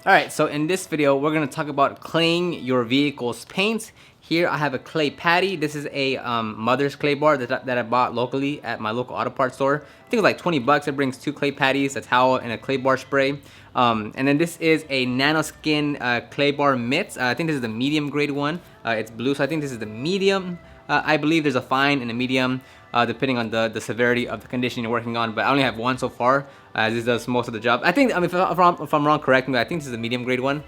Alright, so in this video, we're going to talk about claying your vehicle's paint. Here I have a clay patty. This is a mother's clay bar that I bought locally at my local auto parts store. I think it was like 20 bucks. It brings 2 clay patties, a towel, and a clay bar spray. And then this is a Nano Skin clay bar mitt. I think this is the medium grade one. It's blue, so I think this is the medium. I believe there's a fine and a medium, depending on the severity of the condition you're working on. But I only have one so far, as this does most of the job. I think, if I'm wrong, correct me. I think this is the medium grade one.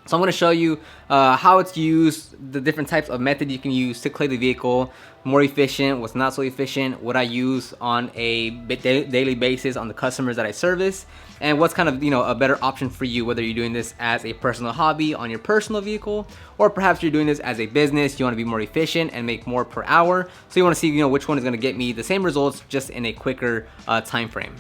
So I'm going to show you how it's used, the different types of method you can use to clay the vehicle, more efficient, what's not so efficient, what I use on a daily basis on the customers that I service, and what's kind of, a better option for you, whether you're doing this as a personal hobby on your personal vehicle, or perhaps you're doing this as a business. You want to be more efficient and make more per hour. So you want to see, which one is going to get me the same results just in a quicker time frame.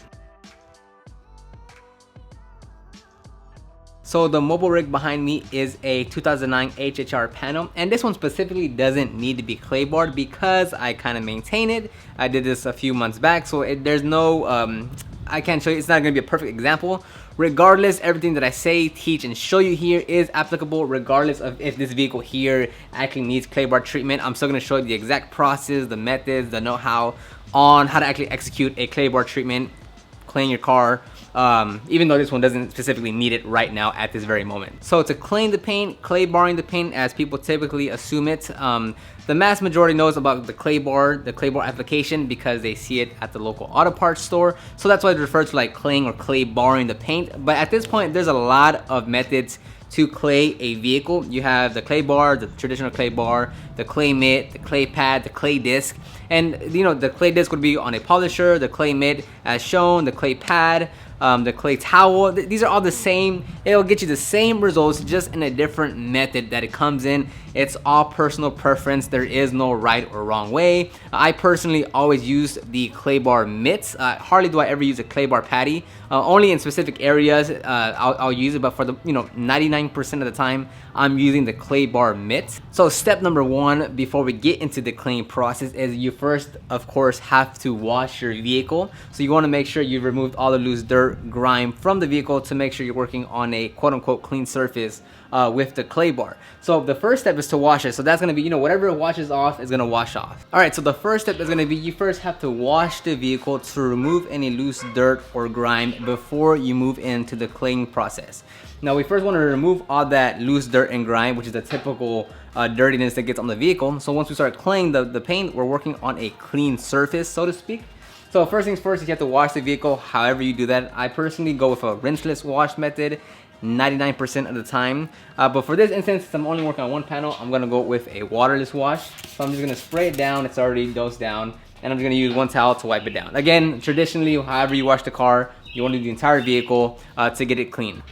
So the mobile rig behind me is a 2009 HHR panel, and this one specifically doesn't need to be clay barred because I kind of maintain it. I did this a few months back, so there's no, I can't show you, it's not going to be a perfect example. Regardless, everything that I say, teach, and show you here is applicable regardless of if this vehicle here actually needs clay bar treatment. I'm still going to show you the exact process, the methods, the know-how on how to actually execute a clay bar treatment, clean your car, even though this one doesn't specifically need it right now at this very moment. So to clean the paint, clay barring the paint as people typically assume it, the mass majority knows about the clay bar application because they see it at the local auto parts store. So that's why it's referred to like claying or clay barring the paint. But at this point, there's a lot of methods to clay a vehicle. You have the clay bar, the traditional clay bar, the clay mitt, the clay pad, the clay disc. And the clay disc would be on a polisher, the clay mitt as shown, the clay pad, the clay towel. These are all the same. It'll get you the same results, just in a different method that it comes in. It's all personal preference. There is no right or wrong way. I personally always use the clay bar mitts. Hardly do I ever use a clay bar patty. Only in specific areas I'll use it, but for the 99% of the time I'm using the clay bar mitt. So step number one before we get into the cleaning process is you first, of course, have to wash your vehicle. So you want to make sure you've removed all the loose dirt, grime from the vehicle to make sure you're working on a quote-unquote clean surface with the clay bar. So the first step is to wash it. So that's going to be, whatever it washes off is going to wash off. All right, so the first step is going to be you first have to wash the vehicle to remove any loose dirt or grime before you move into the cleaning process. Now we first want to remove all that loose dirt and grime, which is the typical dirtiness that gets on the vehicle. So once we start cleaning the paint, we're working on a clean surface, so to speak. So first things first, you have to wash the vehicle. However you do that, I personally go with a rinseless wash method 99% of the time. But for this instance, since I'm only working on one panel, I'm gonna go with a waterless wash. So I'm just gonna spray it down. It's already dosed down, and I'm just gonna use one towel to wipe it down. Again, traditionally, however you wash the car, you want to do the entire vehicle to get it clean.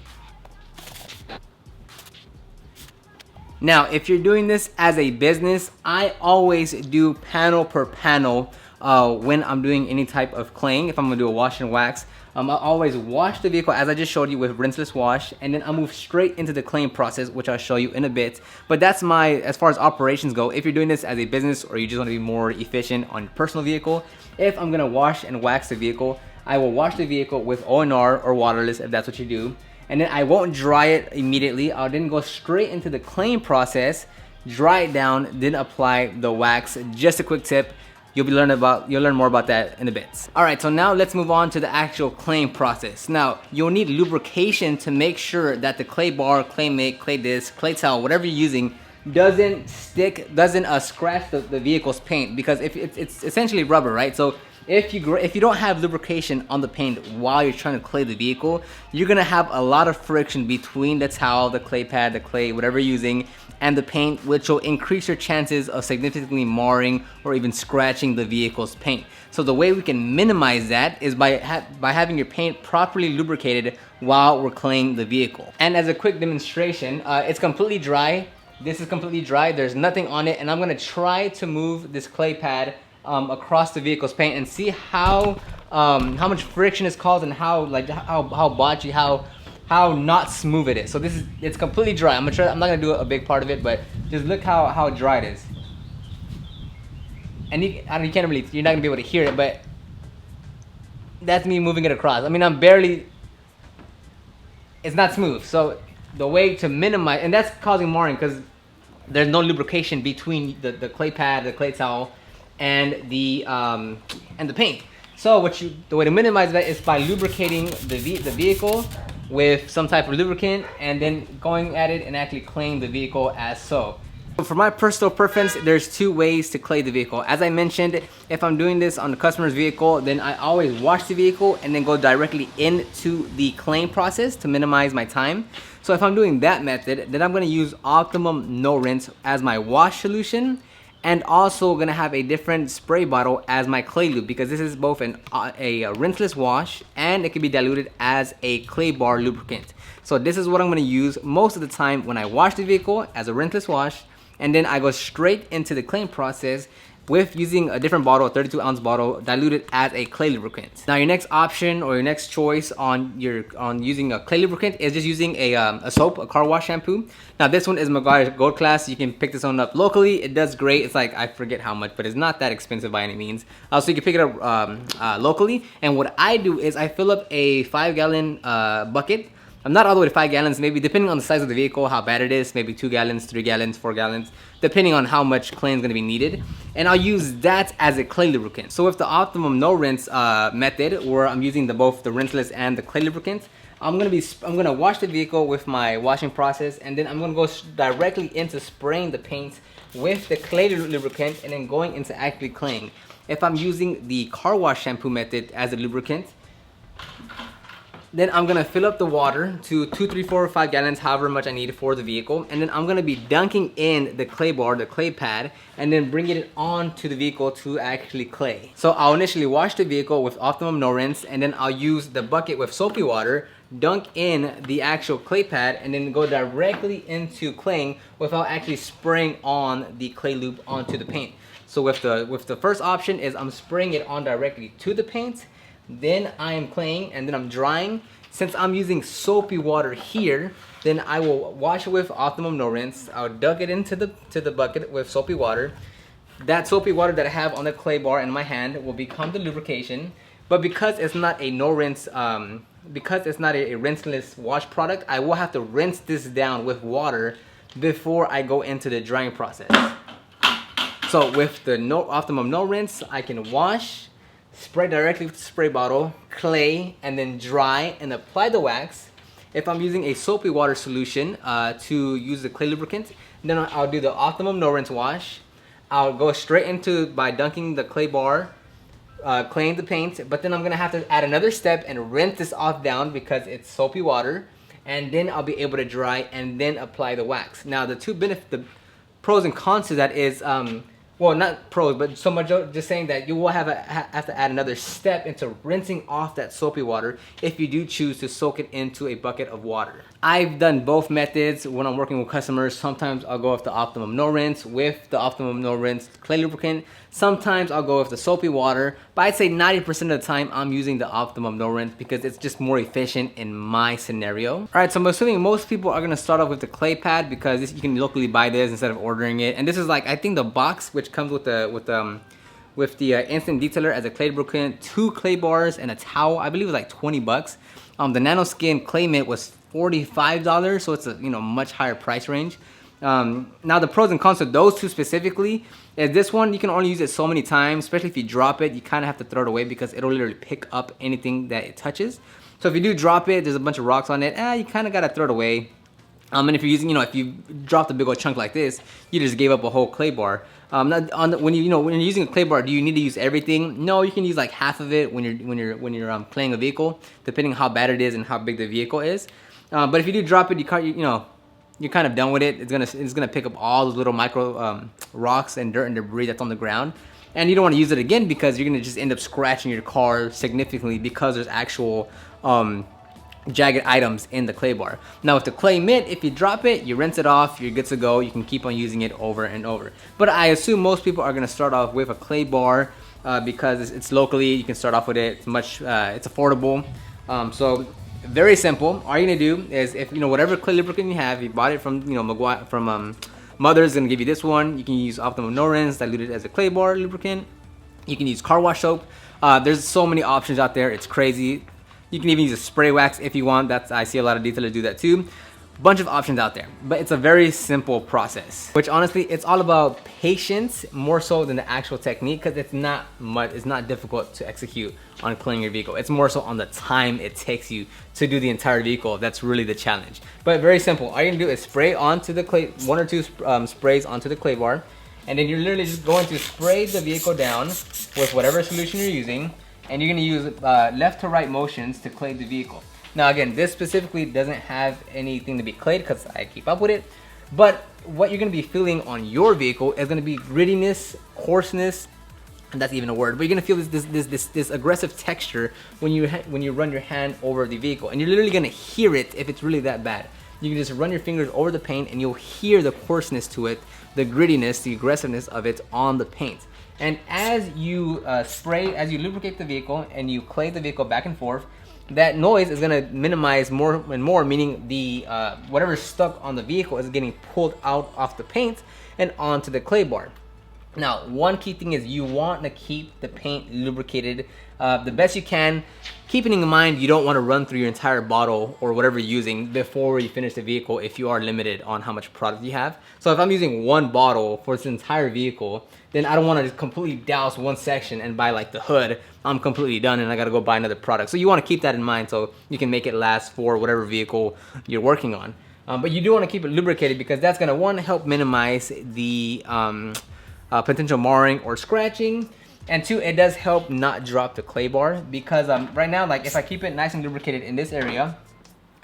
Now, if you're doing this as a business, I always do panel per panel when I'm doing any type of claying. If I'm gonna do a wash and wax, I always wash the vehicle as I just showed you with rinseless wash, and then I move straight into the cleaning process, which I'll show you in a bit. But that's as far as operations go. If you're doing this as a business or you just want to be more efficient on your personal vehicle, if I'm gonna wash and wax the vehicle, I will wash the vehicle with ONR or waterless if that's what you do. And then I won't dry it immediately. I'll then go straight into the cleaning process, dry it down, then apply the wax. Just a quick tip. You'll learn more about that in a bit. All right, so now let's move on to the actual cleaning process. Now, you'll need lubrication to make sure that the clay bar, clay mitt, clay disc, clay towel, whatever you're using, doesn't scratch the vehicle's paint, because if it's essentially rubber, right? So if you don't have lubrication on the paint while you're trying to clay the vehicle, you're gonna have a lot of friction between the towel, the clay pad, the clay, whatever you're using, and the paint, which will increase your chances of significantly marring or even scratching the vehicle's paint. So the way we can minimize that is by having your paint properly lubricated while we're cleaning the vehicle. And as a quick demonstration, it's completely dry. This is completely dry. There's nothing on it, and I'm gonna try to move this clay pad across the vehicle's paint and see how much friction is caused and how botchy, how not smooth it is. So it's completely dry. I'm not gonna do a big part of it, but just look how dry it is. And you're not gonna be able to hear it, but that's me moving it across. I mean, it's not smooth. So the way to minimize, and that's causing marring because there's no lubrication between the clay pad, the clay towel, and the paint. So the way to minimize that is by lubricating the vehicle with some type of lubricant, and then going at it and actually cleaning the vehicle as so. For my personal preference, there's two ways to clay the vehicle. As I mentioned, if I'm doing this on the customer's vehicle, then I always wash the vehicle and then go directly into the claying process to minimize my time. So if I'm doing that method, then I'm going to use Optimum No Rinse as my wash solution, and also going to have a different spray bottle as my clay lube, because this is both a rinseless wash and it can be diluted as a clay bar lubricant. So this is what I'm going to use most of the time when I wash the vehicle as a rinseless wash, and then I go straight into the cleaning process with using a different bottle, a 32-ounce bottle, diluted as a clay lubricant. Now your next option or your next choice on using a clay lubricant is just using a soap, a car wash shampoo. Now this one is McGuire's Gold Class. You can pick this one up locally. It does great. It's like, I forget how much, but it's not that expensive by any means. So you can pick it up locally. And what I do is I fill up a 5-gallon bucket. I'm not all the way to 5 gallons, maybe depending on the size of the vehicle, how bad it is, maybe 2 gallons, 3 gallons, 4 gallons, depending on how much clay is going to be needed. And I'll use that as a clay lubricant. So with the Optimum No Rinse method, where I'm using both the rinseless and the clay lubricant, I'm gonna wash the vehicle with my washing process, and then I'm gonna go directly into spraying the paint with the clay lubricant, and then going into actually claying. If I'm using the car wash shampoo method as a lubricant, then I'm gonna fill up the water to 2, 3, 4, or 5 gallons, however much I need for the vehicle. And then I'm gonna be dunking in the clay bar, the clay pad, and then bringing it onto the vehicle to actually clay. So I'll initially wash the vehicle with Optimum No Rinse, and then I'll use the bucket with soapy water, dunk in the actual clay pad, and then go directly into claying without actually spraying on the clay lube onto the paint. So with the first option is I'm spraying it on directly to the paint, then I am claying, and then I'm drying. Since I'm using soapy water here, then I will wash it with Optimum No Rinse. I'll dunk it into the bucket with soapy water. That soapy water that I have on the clay bar in my hand will become the lubrication. But because it's not a no rinse, because it's not a rinseless wash product, I will have to rinse this down with water before I go into the drying process. So with the Optimum No Rinse, I can wash, spray directly with the spray bottle, clay, and then dry and apply the wax. If I'm using a soapy water solution to use the clay lubricant, then I'll do the Optimum No Rinse wash. I'll go straight into by dunking the clay bar, claying the paint, but then I'm gonna have to add another step and rinse this off down because it's soapy water, and then I'll be able to dry and then apply the wax. Now the pros and cons to that is well, not pros, but so much just saying that you will have to add another step into rinsing off that soapy water if you do choose to soak it into a bucket of water. I've done both methods when I'm working with customers. Sometimes I'll go with the Optimum No Rinse with the Optimum No Rinse clay lubricant. Sometimes I'll go with the soapy water, but I'd say 90% of the time I'm using the Optimum No Rinse because it's just more efficient in my scenario. All right, so I'm assuming most people are gonna start off with the clay pad because you can locally buy this instead of ordering it. And this is like, I think the box which comes with the instant detailer as a clay lubricant, 2 clay bars and a towel. I believe it was like 20 bucks. The Nano Skin clay mitt was $45, so it's a much higher price range. Now the pros and cons of those two specifically is this one, you can only use it so many times, especially if you drop it, you kind of have to throw it away because it'll literally pick up anything that it touches. So if you do drop it, there's a bunch of rocks on it, you kind of got to throw it away. And if you're using, if you dropped a big old chunk like this, you just gave up a whole clay bar. When you're using a clay bar, do you need to use everything? No, you can use like half of it when you're claying a vehicle, depending on how bad it is and how big the vehicle is. But if you do drop it, you're kind of done with it. It's gonna pick up all those little micro rocks and dirt and debris that's on the ground, and you don't want to use it again because you're gonna just end up scratching your car significantly because there's actual jagged items in the clay bar. Now with the clay mitt, if you drop it, you rinse it off, you're good to go. You can keep on using it over and over. But I assume most people are gonna start off with a clay bar because it's locally. You can start off with it. It's affordable. So very simple. All you're gonna do is, if whatever clay lubricant you have, you bought it from McGuire, from Mother's gonna give you this one. You can use Optimum No Rinse diluted as a clay bar lubricant. You can use car wash soap. There's so many options out there. It's crazy. You can even use a spray wax if you want. I see a lot of detailers do that too. bunch of options out there, but it's a very simple process, which honestly, it's all about patience more so than the actual technique, because it's not difficult to execute on cleaning your vehicle. It's more so on the time it takes you to do the entire vehicle. That's really the challenge. But very simple. All you're gonna do is spray onto the clay, 1 or 2 sprays onto the clay bar, and then you're literally just going to spray the vehicle down with whatever solution you're using, and you're gonna use left to right motions to clay the vehicle. Now again, this specifically doesn't have anything to be clayed because I keep up with it, but what you're gonna be feeling on your vehicle is gonna be grittiness, coarseness, and that's even a word, but you're gonna feel this aggressive texture when you run your hand over the vehicle, and you're literally gonna hear it if it's really that bad. You can just run your fingers over the paint and you'll hear the coarseness to it, the grittiness, the aggressiveness of it on the paint. And as you as you lubricate the vehicle and you clay the vehicle back and forth, that noise is gonna minimize more and more, meaning the whatever's stuck on the vehicle is getting pulled out off the paint and onto the clay bar. Now, one key thing is you want to keep the paint lubricated the best you can, keeping in mind you don't want to run through your entire bottle or whatever you're using before you finish the vehicle if you are limited on how much product you have. So if I'm using 1 bottle for this entire vehicle, then I don't want to just completely douse one section and by like the hood, I'm completely done and I got to go buy another product. So you want to keep that in mind so you can make it last for whatever vehicle you're working on. But you do want to keep it lubricated because that's going to, 1, help minimize the potential marring or scratching, and 2, it does help not drop the clay bar because right now, like if I keep it nice and lubricated in this area,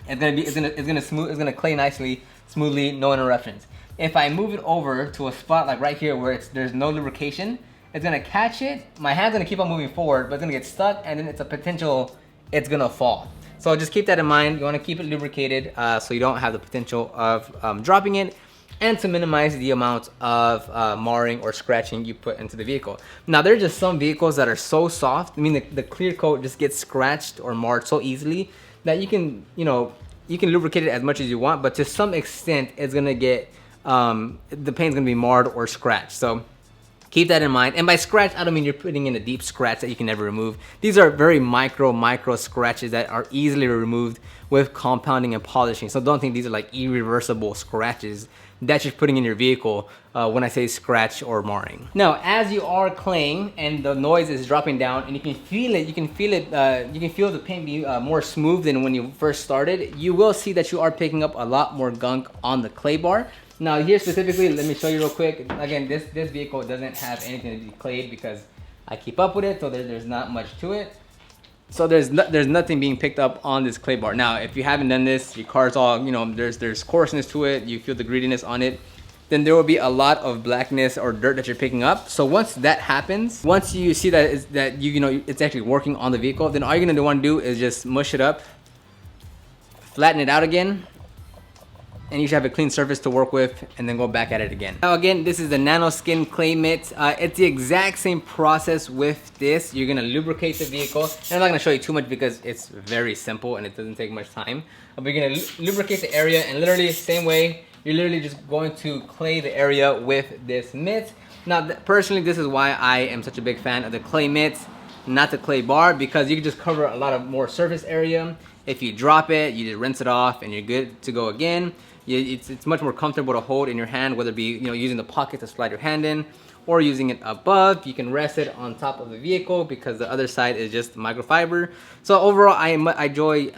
it's gonna clay nicely, smoothly, no interruptions. If I move it over to a spot like right here where there's no lubrication, it's gonna catch it. My hand's gonna keep on moving forward, but it's gonna get stuck, and then it's gonna fall. So just keep that in mind. You want to keep it lubricated so you don't have the potential of dropping it, and to minimize the amount of marring or scratching you put into the vehicle. Now, there are just some vehicles that are so soft. I mean, the clear coat just gets scratched or marred so easily that you can lubricate it as much as you want, but to some extent, it's gonna get the paint's gonna be marred or scratched. So keep that in mind. And by scratch, I don't mean you're putting in a deep scratch that you can never remove. These are very micro scratches that are easily removed with compounding and polishing. So don't think these are like irreversible scratches that you're putting in your vehicle when I say scratch or marring. Now, as you are claying and the noise is dropping down and you can feel it, you can feel the paint be more smooth than when you first started, you will see that you are picking up a lot more gunk on the clay bar. Now here specifically, let me show you real quick. Again, this vehicle doesn't have anything to be clayed because I keep up with it, so there's not much to it. So there's nothing being picked up on this clay bar. Now, if you haven't done this, your car's all, there's coarseness to it, you feel the grittiness on it, then there will be a lot of blackness or dirt that you're picking up. So once that happens, once you see that it's actually working on the vehicle, then all you're gonna want to do is just mush it up, flatten it out again, and you should have a clean surface to work with, and then go back at it again. Now again, this is the Nano Skin Clay Mitt. It's the exact same process with this. You're gonna lubricate the vehicle. And I'm not gonna show you too much because it's very simple and it doesn't take much time. But you're gonna lubricate the area, and literally same way, you're literally just going to clay the area with this mitt. Now, personally, this is why I am such a big fan of the clay mitt, not the clay bar, because you can just cover a lot of more surface area. If you drop it, you just rinse it off and you're good to go again. It's much more comfortable to hold in your hand, whether it be using the pocket to slide your hand in, or using it above. You can rest it on top of the vehicle because the other side is just microfiber. So overall, I enjoy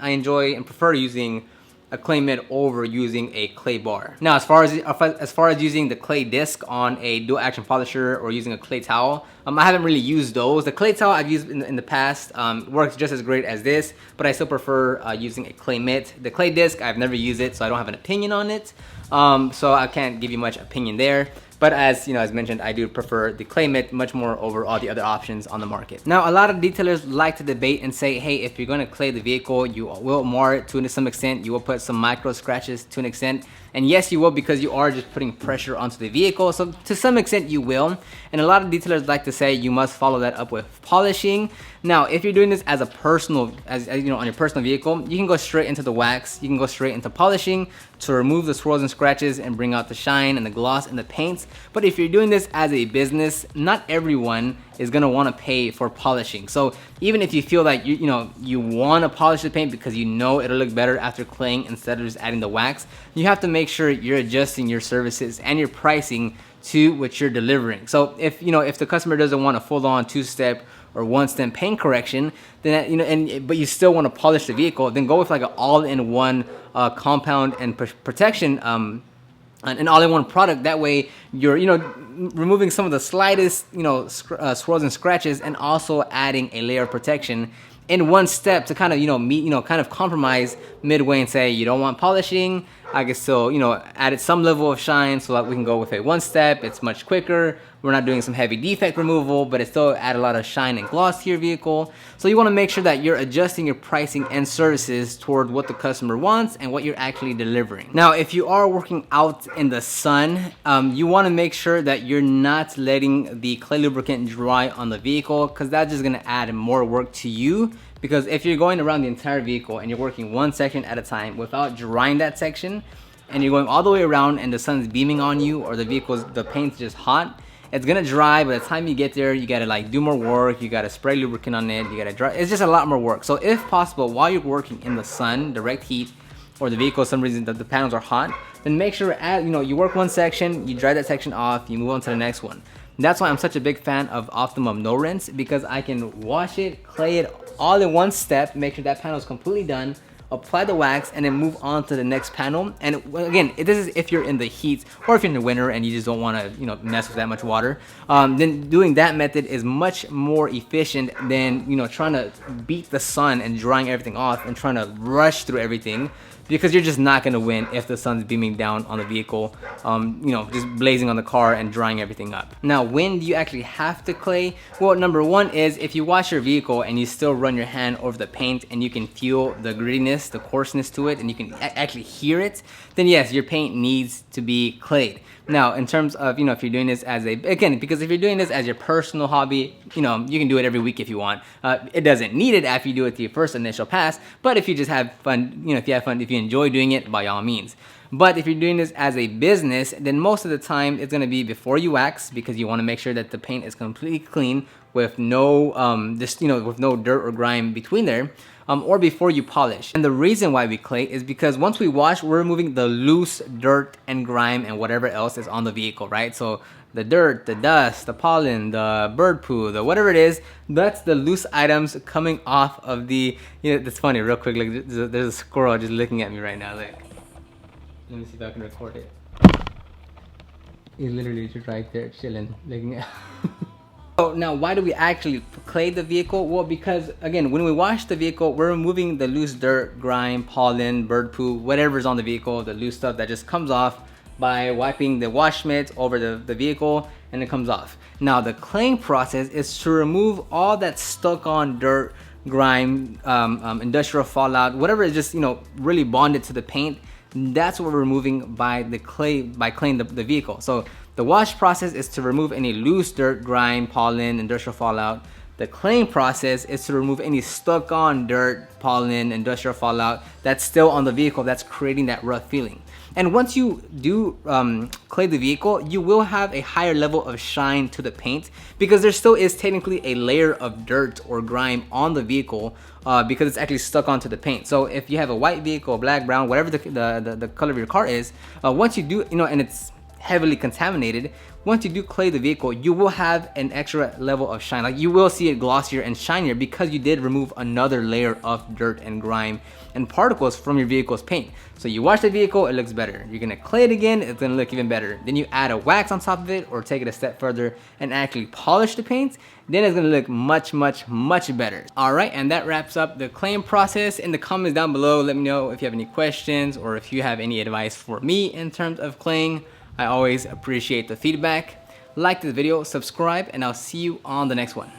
and prefer using a clay mitt over using a clay bar. Now, as far as using the clay disc on a dual action polisher or using a clay towel, I haven't really used those. The clay towel I've used in the past works just as great as this, but I still prefer using a clay mitt. The clay disc, I've never used it, so I don't have an opinion on it. So I can't give you much opinion there. But as mentioned, I do prefer the clay mitt much more over all the other options on the market. Now, a lot of detailers like to debate and say, hey, if you're going to clay the vehicle, you will mar it to some extent. You will put some micro scratches to an extent. And yes, you will, because you are just putting pressure onto the vehicle. So to some extent, you will. And a lot of detailers like to say you must follow that up with polishing. Now, if you're doing this as a personal, on your personal vehicle, you can go straight into the wax. You can go straight into polishing to remove the swirls and scratches and bring out the shine and the gloss in the paints. But if you're doing this as a business, not everyone is gonna want to pay for polishing. So even if you feel like you want to polish the paint because you know it'll look better after claying instead of just adding the wax, you have to make sure you're adjusting your services and your pricing to what you're delivering. So if the customer doesn't want a full-on 2-step or 1-step paint correction, then but you still want to polish the vehicle, then go with like an all-in-one compound and protection, an all-in-one product. That way you're removing some of the slightest swirls and scratches, and also adding a layer of protection in one step to kind of meet kind of compromise midway and say you don't want polishing, I can still add some level of shine, so that we can go with a 1-step. It's much quicker. We're not doing some heavy defect removal, but it still add a lot of shine and gloss to your vehicle. So you want to make sure that you're adjusting your pricing and services toward what the customer wants and what you're actually delivering. Now, if you are working out in the sun, you want to make sure that you're not letting the clay lubricant dry on the vehicle, because that's just going to add more work to you. Because if you're going around the entire vehicle and you're working one section at a time without drying that section, and you're going all the way around and the sun's beaming on you, or the paint's just hot, it's gonna dry. By the time you get there, you gotta like do more work. You gotta spray lubricant on it. You gotta dry. It's just a lot more work. So if possible, while you're working in the sun, direct heat, or the vehicle, for some reason the panels are hot, then make sure you work one section, you dry that section off, you move on to the next one. And that's why I'm such a big fan of Optimum No Rinse, because I can wash it, clay it all in one step, make sure that panel is completely done, apply the wax, and then move on to the next panel. And again, this is if you're in the heat, or if you're in the winter and you just don't want to mess with that much water, then doing that method is much more efficient than trying to beat the sun and drying everything off and trying to rush through everything, because you're just not going to win if the sun's beaming down on the vehicle, just blazing on the car and drying everything up. Now, when do you actually have to clay? Well, number one is if you wash your vehicle and you still run your hand over the paint and you can feel the grittiness, the coarseness to it, and you can actually hear it, then yes, your paint needs to be clayed. Now, in terms of, if you're doing this because if you're doing this as your personal hobby, you can do it every week if you want. It doesn't need it after you do it to your first initial pass, but if you just have fun, if you enjoy doing it, by all means. But if you're doing this as a business, then most of the time it's going to be before you wax, because you want to make sure that the paint is completely clean with no with no dirt or grime between there, or before you polish. And the reason why we clay is because once we wash, we're removing the loose dirt and grime and whatever else is on the vehicle, right? So the dirt, the dust, the pollen, the bird poo, the whatever it is, that's the loose items coming off of the, that's funny, real quick, like there's a squirrel just looking at me right now, like, let me see if I can record it. He's literally just right there chilling, looking at So now, why do we actually clay the vehicle? Well, because again, when we wash the vehicle, we're removing the loose dirt, grime, pollen, bird poo, whatever's on the vehicle, the loose stuff that just comes off by wiping the wash mitt over the vehicle, and it comes off. Now, the claying process is to remove all that stuck on dirt, grime, industrial fallout, whatever is just really bonded to the paint. That's what we're removing by claying the vehicle. So the wash process is to remove any loose dirt, grime, pollen, industrial fallout. The claying process is to remove any stuck on dirt, pollen, industrial fallout that's still on the vehicle, that's creating that rough feeling. And once you do clay the vehicle, you will have a higher level of shine to the paint, because there still is technically a layer of dirt or grime on the vehicle, because it's actually stuck onto the paint. So if you have a white vehicle, black, brown, whatever the color of your car is, once you do, and it's heavily contaminated, once you do clay the vehicle, you will have an extra level of shine. Like, you will see it glossier and shinier because you did remove another layer of dirt and grime and particles from your vehicle's paint. So you wash the vehicle, it looks better. You're gonna clay it again, it's gonna look even better. Then you add a wax on top of it, or take it a step further and actually polish the paint, then it's gonna look much, much, much better. All right, and that wraps up the claying process. In the comments down below, let me know if you have any questions or if you have any advice for me in terms of claying. I always appreciate the feedback. Like this video, subscribe, and I'll see you on the next one.